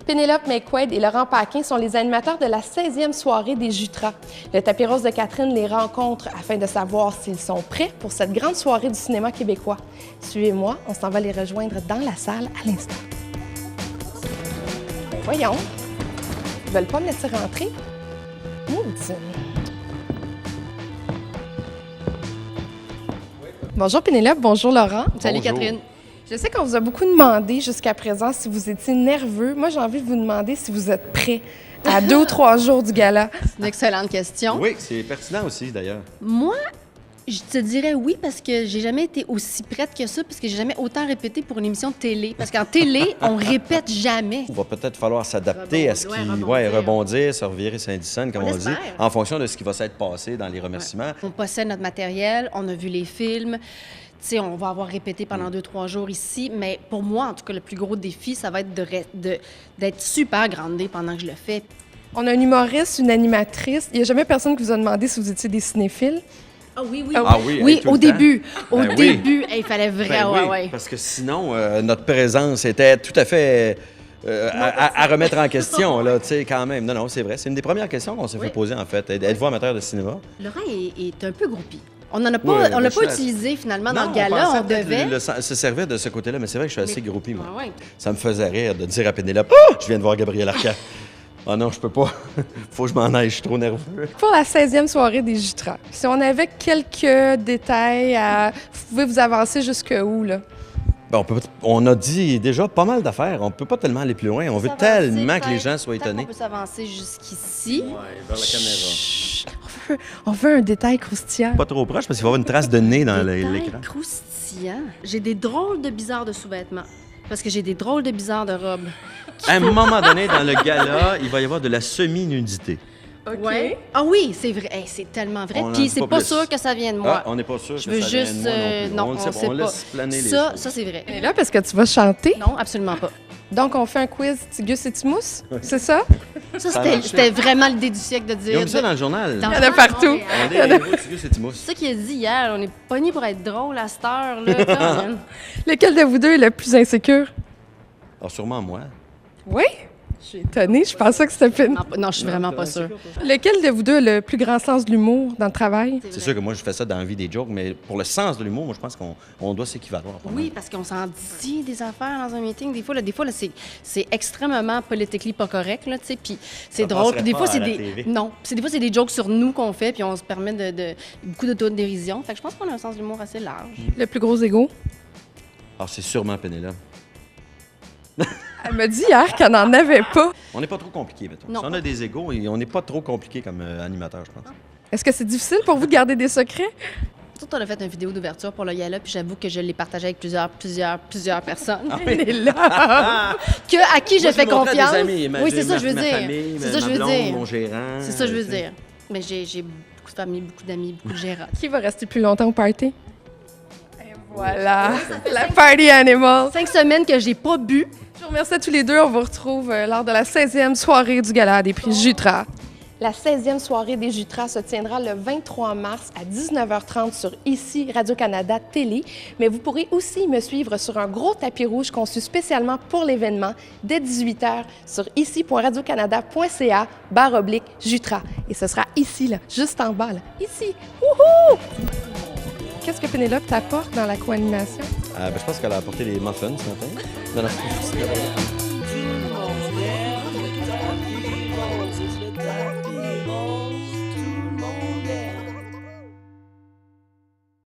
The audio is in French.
Pénélope McQuaid et Laurent Paquin sont les animateurs de la 16e soirée des Jutras. Le tapis rose de Catherine les rencontre afin de savoir s'ils sont prêts pour cette grande soirée du cinéma québécois. Suivez-moi, on s'en va les rejoindre dans la salle à l'instant. Ben voyons, ils veulent pas me laisser rentrer? Maudine. Bonjour Pénélope, bonjour Laurent. Salut Bonjour. Catherine. Je sais qu'on vous a beaucoup demandé jusqu'à présent si vous étiez nerveux. Moi, j'ai envie de vous demander si vous êtes prêts à 2 ou 3 jours du gala. C'est une excellente question. Oui, c'est pertinent aussi, d'ailleurs. Moi, je te dirais oui parce que j'ai jamais été aussi prête que ça, parce que j'ai jamais autant répété pour une émission de télé. Parce qu'en télé, on répète jamais. Il va peut-être falloir s'adapter à ce qui... Rebondir. rebondir, se revirer Saint-Dicenne, comme On on dit, l'espère. en fonction de ce qui va s'être passé dans les remerciements. On possède notre matériel, on a vu les films. Tu sais, on va avoir répété pendant 2-3 jours ici, mais pour moi, en tout cas, le plus gros défi, ça va être d'être super grandée pendant que je le fais. On a un humoriste, une animatrice. Il n'y a jamais personne qui vous a demandé si vous étiez des cinéphiles. Ah oui, oui. Ah oui, Oui, hey, tout au le temps. début. Au Ben oui. début, il fallait vraiment... Ben oui, ouais. parce que sinon, notre présence était tout à fait à remettre en question, là, tu sais, quand même. Non, c'est vrai. C'est une des premières questions qu'on s'est fait poser, en fait. Êtes-vous amateur de cinéma? Laurent est un peu groupie. On n'en a pas, Oui, on l'a mais pas je suis utilisé finalement dans Non, le gala, pensait on peut-être devait. se servir de ce côté-là, mais c'est vrai que je suis assez groupie, moi. Ah ouais. Ça me faisait rire de dire à Pénélope, je viens de voir Gabriel Arcand. Ah non, je peux pas. Faut que je m'en aille, je suis trop nerveux. Pour la 16e soirée des Jutras, si on avait quelques détails, vous pouvez vous avancer jusqu'où, là? Ben, on a dit déjà pas mal d'affaires. On peut pas tellement aller plus loin. On veut tellement que les gens soient Peut-être étonnés. qu'on peut s'avancer jusqu'ici. Vers la caméra. Chut, on veut un détail croustillant. Pas trop proche parce qu'il va y avoir une trace de nez dans Détail l'écran. croustillant. J'ai des drôles de bizarres de sous-vêtements. Parce que j'ai des drôles de bizarres de robes. À un moment donné, dans le gala, il va y avoir de la semi-nudité. Ouais. Ah oui, c'est vrai. Hey, c'est tellement vrai. On en Puis dit c'est pas pas plus. sûr que ça vient de moi. Ah, on n'est pas sûr Je que veux ça vienne juste... de moi non plus. non, on le sait sait pas. On pas. laisse planer les Ça, choses. ça c'est vrai. Et là, parce que tu vas chanter. Non, absolument pas. Donc, on fait un quiz Tigus et Timous, c'est ça? Ça, Ça c'était marche. c'était vraiment l'idée du siècle de Ils dire... ont mis ça dans le journal. Dans Il y en a partout. Montréal. On est les héros de Tigus et Timous. C'est ça qu'il a dit hier. On est pognés pour être drôle à cette heure, là. Colin. Lequel de vous deux est le plus insécure? Ah, sûrement moi. Oui? Je suis étonnée, je pensais que c'était Pin. Non, je suis vraiment pas sûre. Lequel de vous deux a le plus grand sens de l'humour dans le travail? C'est sûr que moi, je fais ça dans la vie des jokes, mais pour le sens de l'humour, moi, je pense qu'on doit s'équivaloir. pas mal. Oui, parce qu'on s'en dit des affaires dans un meeting. Des fois, là, c'est extrêmement politiquement pas correct, là, tu sais. Puis c'est Ça drôle. Puis des passerait fois, pas c'est à la des... TV. Non. Puis des fois, c'est des jokes sur nous qu'on fait, puis on se permet de beaucoup d'autodérision. Fait que je pense qu'on a un sens de l'humour assez large. Le plus gros ego? Ah, c'est sûrement Pénélope. Elle m'a dit hier qu'elle n'en avait pas. On n'est pas trop compliqué, mettons. Non. Si on a des égos, on n'est pas trop compliqué comme animateur, je pense. Est-ce que c'est difficile pour vous de garder des secrets? Surtout, on a fait une vidéo d'ouverture pour le gala, puis j'avoue que je l'ai partagée avec plusieurs personnes. Elle est là. À qui je Moi, fais l'ai montré à confiance. des amis, Oui, c'est ça, je veux ma dire. famille, C'est ça, je ma veux blonde, dire. mon gérant. C'est ça, je veux tu sais. dire. Mais j'ai beaucoup de famille, beaucoup d'amis, beaucoup de gérants. Qui va rester plus longtemps au party? Et voilà, la party animal. 5 semaines que j'ai pas bu. Je vous remercie à tous les deux. On vous retrouve lors de la 16e soirée du Gala des prix Jutras. La 16e soirée des Jutras se tiendra le 23 mars à 19h30 sur ICI Radio-Canada Télé. Mais vous pourrez aussi me suivre sur un gros tapis rouge conçu spécialement pour l'événement dès 18h sur ici.radiocanada.ca/Jutras. Et ce sera ici, là, juste en bas, là. Ici. Wouhou! Qu'est-ce que Pénélope t'apporte dans la co-animation? Je pense qu'elle a apporté les muffins ce matin. Non, non.